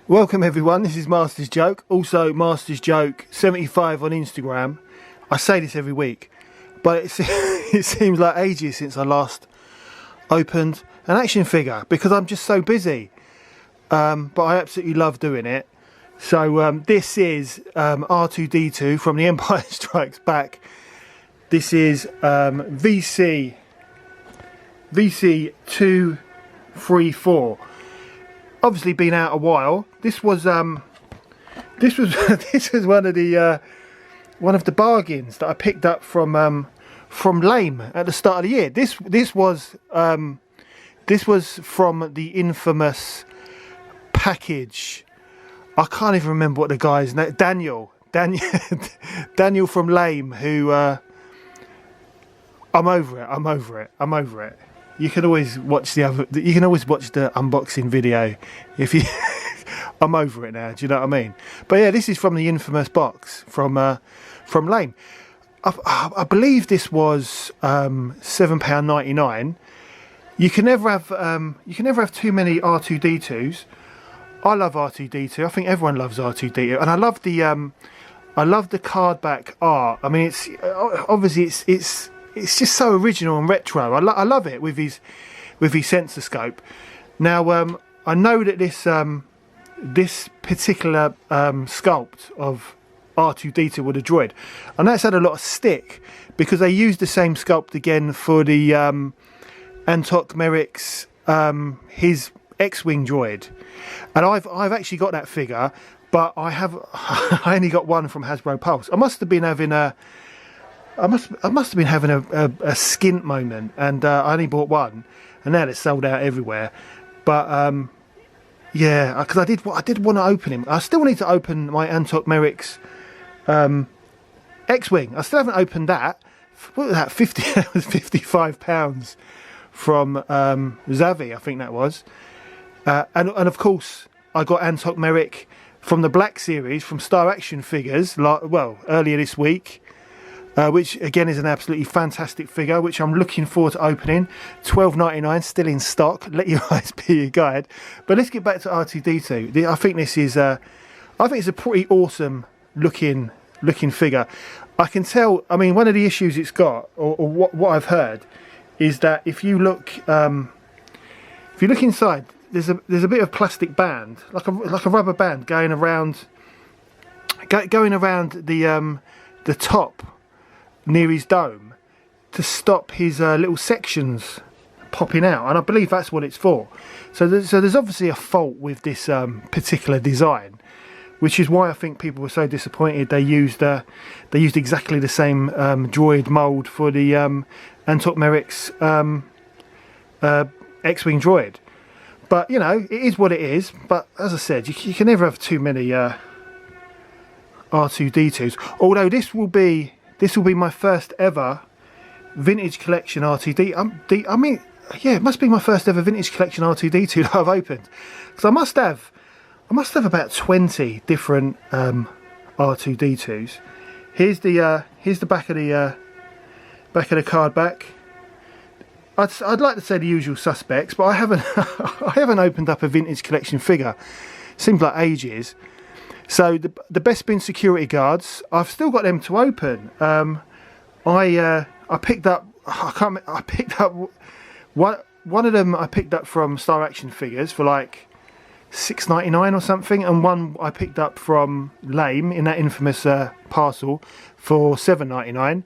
Welcome everyone, this is Master's Joke, also Master's Joke 75 on Instagram. I say this every week, but it seems like ages since I last opened an action figure because I'm just so busy. But I absolutely love doing it. So this is R2-D2 from The Empire Strikes Back. This is VC234. Obviously been out a while. This was this was one of the bargains that I picked up from Lame at the start of the year. This was from the infamous package. I can't even remember what the guy's name. Daniel from Lame. Who I'm over it. You can always watch the unboxing video if you. I'm over it now. Do you know what I mean? But yeah, this is from the infamous box from Lame. I believe this was £7.99. You can never have too many R2-D2s. I love R2-D2. I think everyone loves R2-D2, and I love the card back art. I mean, it's obviously it's just so original and retro. I love it with his SENSORSCOPE. Now I know that this particular sculpt of R2-D2 with a droid, and that's had a lot of stick because they used the same sculpt again for the Artoo-Detoo, his X-wing droid, and I've actually got that figure, but I only got one from Hasbro Pulse. I must have been having a skint moment, and I only bought one, and now it's sold out everywhere. But yeah, because I did want to open him. I still need to open my Artoo-Detoo's X-wing. I still haven't opened that. What was that? That was £55 from Zavi, I think that was. And of course, I got Artoo-Detoo from the Black Series from Star Action Figures. Earlier this week. Which again is an absolutely fantastic figure, which I'm looking forward to opening. £12.99, still in stock. Let your eyes be your guide. But let's get back to R2-D2. I think this is, I think it's a pretty awesome looking figure. I can tell. I mean, one of the issues it's got, or what I've heard, is that if you look inside, there's a bit of plastic band, like a rubber band, going around the top near his dome to stop his little sections popping out, and I believe that's what it's for. So there's obviously a fault with this particular design, which is why I think people were so disappointed. They used exactly the same droid mold for the Artoo-Detoo's X-wing droid. But you know, it is what it is. But as I said, you can never have too many R2-D2s. Although this will be my first ever vintage collection R2-D2. I mean, yeah, it must be my first ever vintage collection R2-D2 that I've opened, because I must have about 20 different R2-D2s. Here's the back of the card back. I'd like to say the usual suspects, but I haven't opened up a vintage collection figure. Seems like ages. So the Best Bin security guards, I've still got them to open. I picked up one of them. I picked up from Star Action Figures for like £6.99 or something, and one I picked up from Lame in that infamous parcel for £7.99.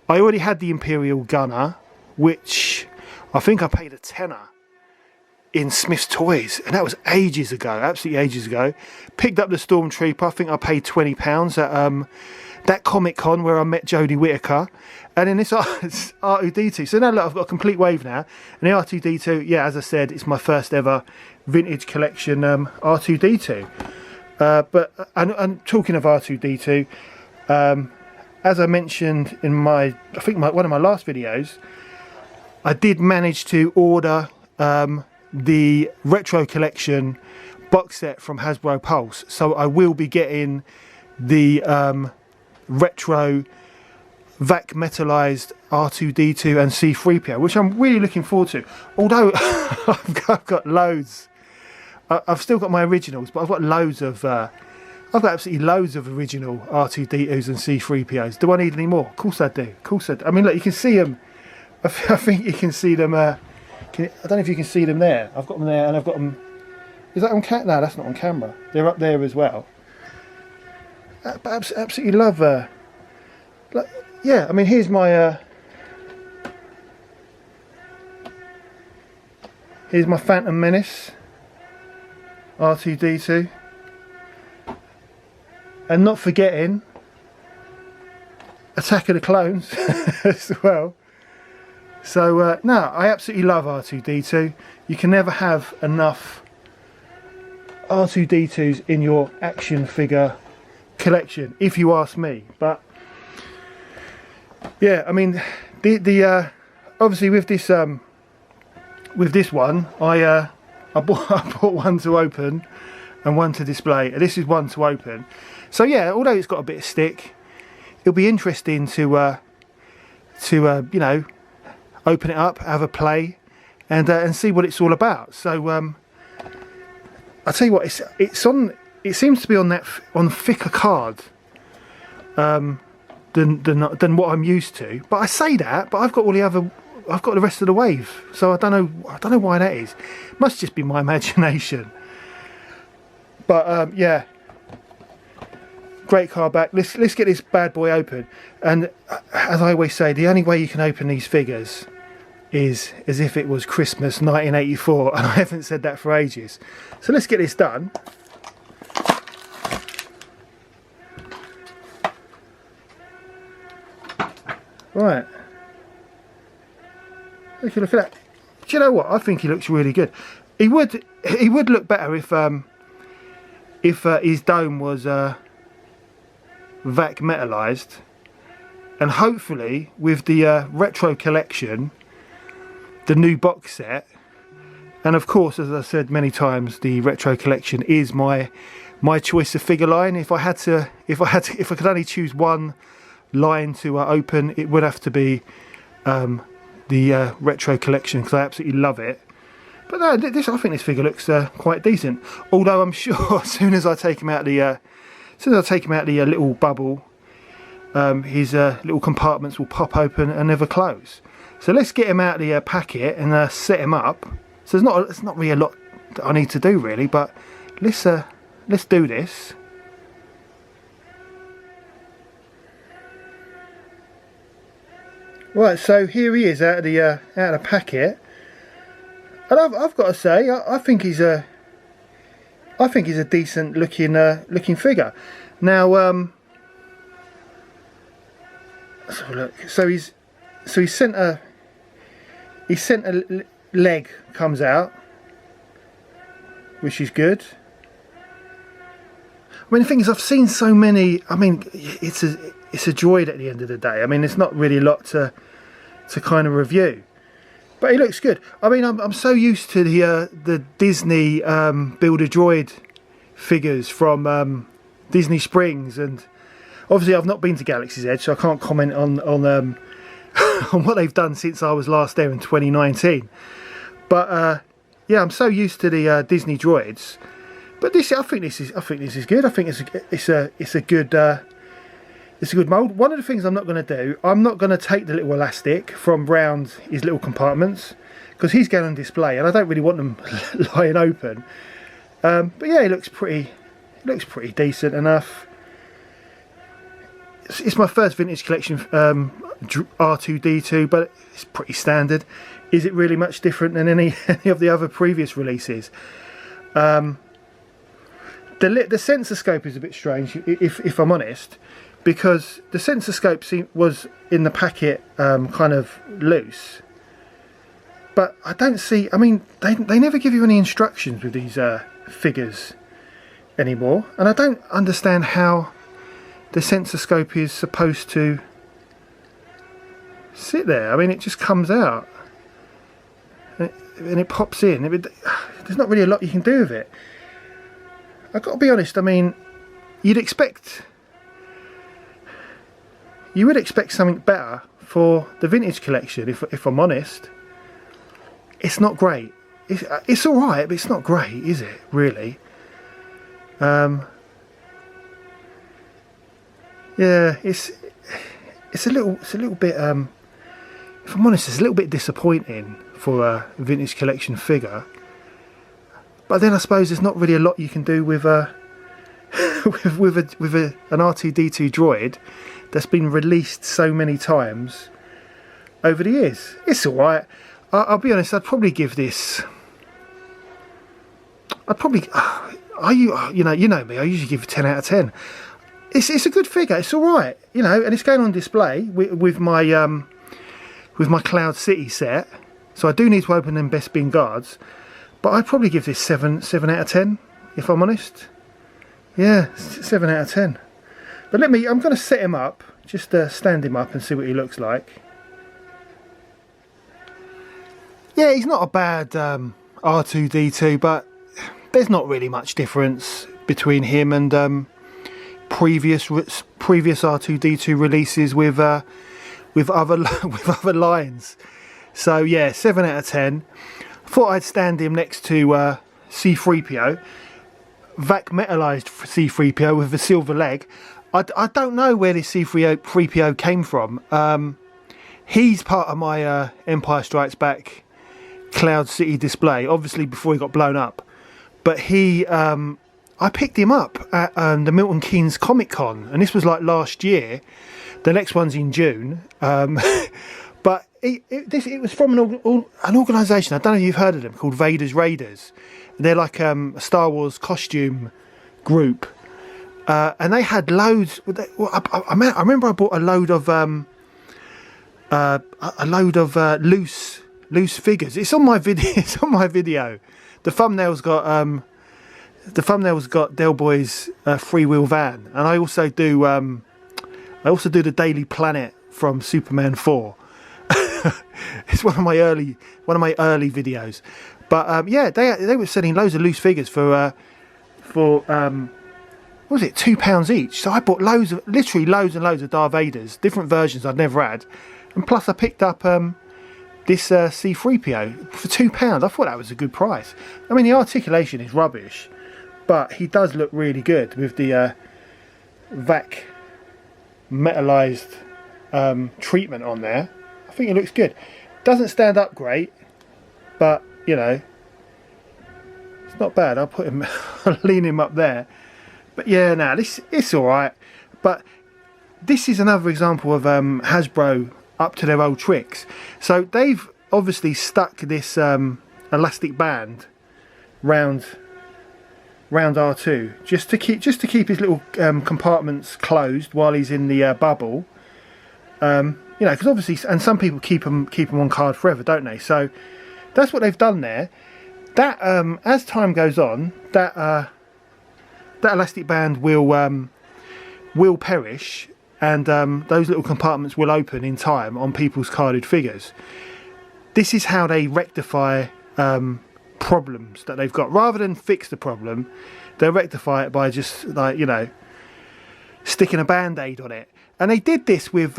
I already had the Imperial Gunner, which I think I paid a tenner in Smith's Toys, and that was ages ago, absolutely ages ago. Picked up the Stormtrooper. I think I paid £20 at that Comic Con where I met Jodie Whittaker. And then this R2-D2. So now look, I've got a complete wave now. And the R2-D2, yeah, as I said, it's my first ever vintage collection R2-D2. But talking of R2-D2, as I mentioned in one of my last videos, I did manage to order the retro collection box set from Hasbro Pulse, so I will be getting the retro vac metalized R2-D2 and C3PO, which I'm really looking forward to. Although I've got loads I've still got my originals, but I've got loads of I've got absolutely loads of original R2-D2s and C3POs. Do I need any more? Of course I do. Of course I do. I mean, look, you can see them. I think you can see them. I don't know if you can see them there. I've got them there, and I've got them. Is that on camera? No, that's not on camera. They're up there as well. But absolutely love. Like, yeah, I mean, here's my Phantom Menace R2-D2. And not forgetting Attack of the Clones as well. So no, I absolutely love R2-D2. You can never have enough R2-D2s in your action figure collection, if you ask me. But yeah, I mean, the obviously with this one, I bought one to open and one to display. This is one to open. So yeah, although it's got a bit of stick, it'll be interesting to you know, open it up, have a play, and see what it's all about. So I'll tell you what, it's on. It seems to be on thicker card than what I'm used to. But I say that, but I've got all the other. I've got the rest of the wave, so I don't know why that is. Must just be my imagination. But yeah, great card back. Let's get this bad boy open. And as I always say, the only way you can open these figures is as if it was Christmas 1984, and I haven't said that for ages. So let's get this done. Right. Look at that. Do you know what? I think he looks really good. He would look better if his dome was vac metalized, and hopefully with the retro collection, the new box set, and of course, as I said many times, the retro collection is my choice of figure line. If I could only choose one line to open, it would have to be the retro collection, because I absolutely love it. But no, I think this figure looks quite decent. Although I'm sure as soon as I take him out the little bubble, his little compartments will pop open and never close. So let's get him out of the packet and set him up. So there's not really a lot that I need to do really, but let's do this. Right, so here he is out of the packet, and I've got to say, I think he's a decent looking figure. Now, let's have a look. So his centre leg comes out, which is good. I mean, the thing is, I've seen so many. I mean, it's a droid at the end of the day. I mean, it's not really a lot to kind of review, but he looks good. I mean, I'm so used to the Disney Build-A-Droid figures from Disney Springs, and obviously I've not been to Galaxy's Edge, so I can't comment on on what they've done since I was last there in 2019. But yeah, I'm so used to the Disney droids. But I think this is good. I think it's a good mould. One of the things I'm not going to do, I'm not going to take the little elastic from round his little compartments, because he's going on display and I don't really want them lying open. But yeah, it looks pretty decent enough. It's my first vintage collection R2-D2, but it's pretty standard. Is it really much different than any of the other previous releases? The SENSORSCOPE is a bit strange, if I'm honest, because the SENSORSCOPE was in the packet kind of loose, but I don't see. I mean, they never give you any instructions with these figures anymore, and I don't understand how the SENSORSCOPE is supposed to sit there. I mean, it just comes out and it pops in. There's not really a lot you can do with it. I've got to be honest. I mean, you would expect something better for the vintage collection. If I'm honest, it's not great. it's all right, but it's not great, is it? Really? Yeah, it's a little bit. If I'm honest, it's a little bit disappointing for a vintage collection figure. But then I suppose there's not really a lot you can do with an R2-D2 droid that's been released so many times over the years. It's all right. I'll be honest. I'd probably give this. You know me. I usually give it 10 out of 10. It's a good figure. It's all right. You know, and it's going on display with my Cloud City set. So I do need to open them Best Bin guards. But I'd probably give this 7 out of 10, if I'm honest. Yeah, 7 out of 10. But I'm going to set him up, just stand him up and see what he looks like. Yeah, he's not a bad R2-D2, but there's not really much difference between him and previous R2-D2 releases with other lines. So yeah, 7 out of 10. Thought I'd stand him next to C3PO, vac metalized C3PO with a silver leg. I don't know where this C3PO came from. He's part of my Empire Strikes Back Cloud City display, obviously before he got blown up. But I picked him up at the Milton Keynes Comic Con, and this was like last year. The next one's in June. But it was from an organisation, I don't know if you've heard of them, called Vader's Raiders. They're like a Star Wars costume group. And they had loads. I remember I bought a load of loose figures. It's on my video. It's on my video. The thumbnail's got Del Boy's freewheel van, and I also do the Daily Planet from Superman 4. It's one of my early videos. But yeah, they were selling loads of loose figures for what was it, £2 each? So I bought literally loads and loads of Darth Vaders, different versions I'd never had, and plus I picked up this C3PO for £2. I thought that was a good price. I mean, the articulation is rubbish, but he does look really good with the vac metalized treatment on there. I think it looks good. Doesn't stand up great, but you know, it's not bad. I'll lean him up there. But yeah, now it's all right. But this is another example of Hasbro up to their old tricks. So they've obviously stuck this elastic band round R2 just to keep his little compartments closed while he's in the bubble. You know, because obviously, and some people keep them on card forever, don't they? So that's what they've done there. That as time goes on, that elastic band will perish, and those little compartments will open in time on people's carded figures. This is how they rectify problems that they've got. Rather than fix the problem, they'll rectify it by just, like, you know, sticking a band-aid on it. And they did this with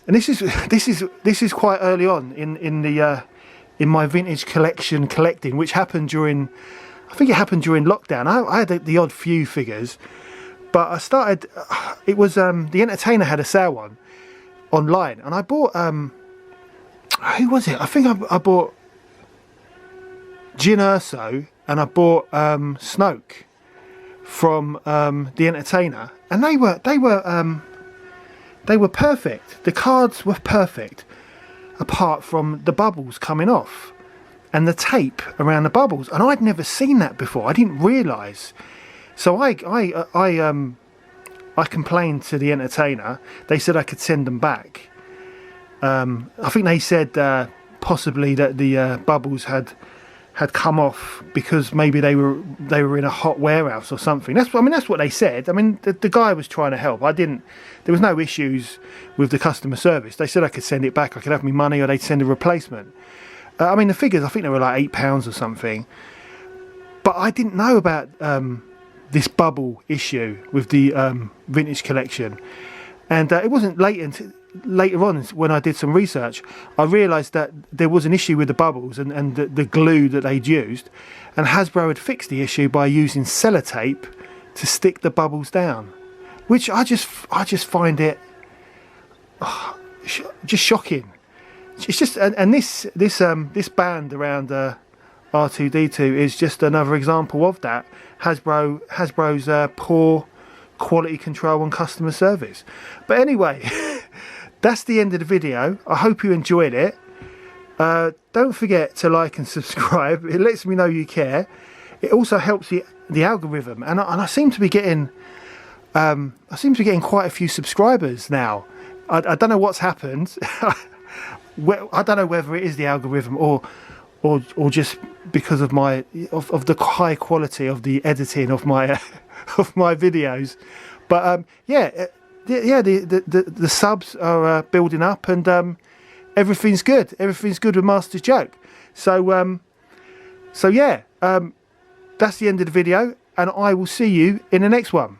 and this is quite early on in my vintage collection collecting, which happened during, I think it happened during lockdown. I had the odd few figures, but I started. It was the Entertainer had a sale on online, and I bought who was it? I think I bought Jyn Erso, and I bought Snoke from the Entertainer, and they were perfect. The cards were perfect, apart from the bubbles coming off and the tape around the bubbles. And I'd never seen that before. I didn't realise. So I complained to the Entertainer. They said I could send them back. I think they said possibly that the bubbles had come off because maybe they were in a hot warehouse or something. That's what they said. I mean, the guy was trying to help. There was no issues with the customer service. They said I could send it back. I could have my money, or they'd send a replacement. I mean, the figures, I think they were like £8 or something. But I didn't know about this bubble issue with the vintage collection, and it wasn't late later on, when I did some research, I realised that there was an issue with the bubbles and the glue that they'd used, and Hasbro had fixed the issue by using sellotape to stick the bubbles down, which I just find it just shocking. It's just, and this band around R2-D2 is just another example of that. Hasbro's poor quality control and customer service. But anyway, that's the end of the video. I hope you enjoyed it. Don't forget to like and subscribe. It lets me know you care. It also helps the algorithm, and I seem to be getting quite a few subscribers now. I don't know what's happened. I don't know whether it is the algorithm or just because of the high quality of the editing of my of my videos. But the subs are building up, and everything's good. Everything's good with Master's Joke. So yeah, that's the end of the video, and I will see you in the next one.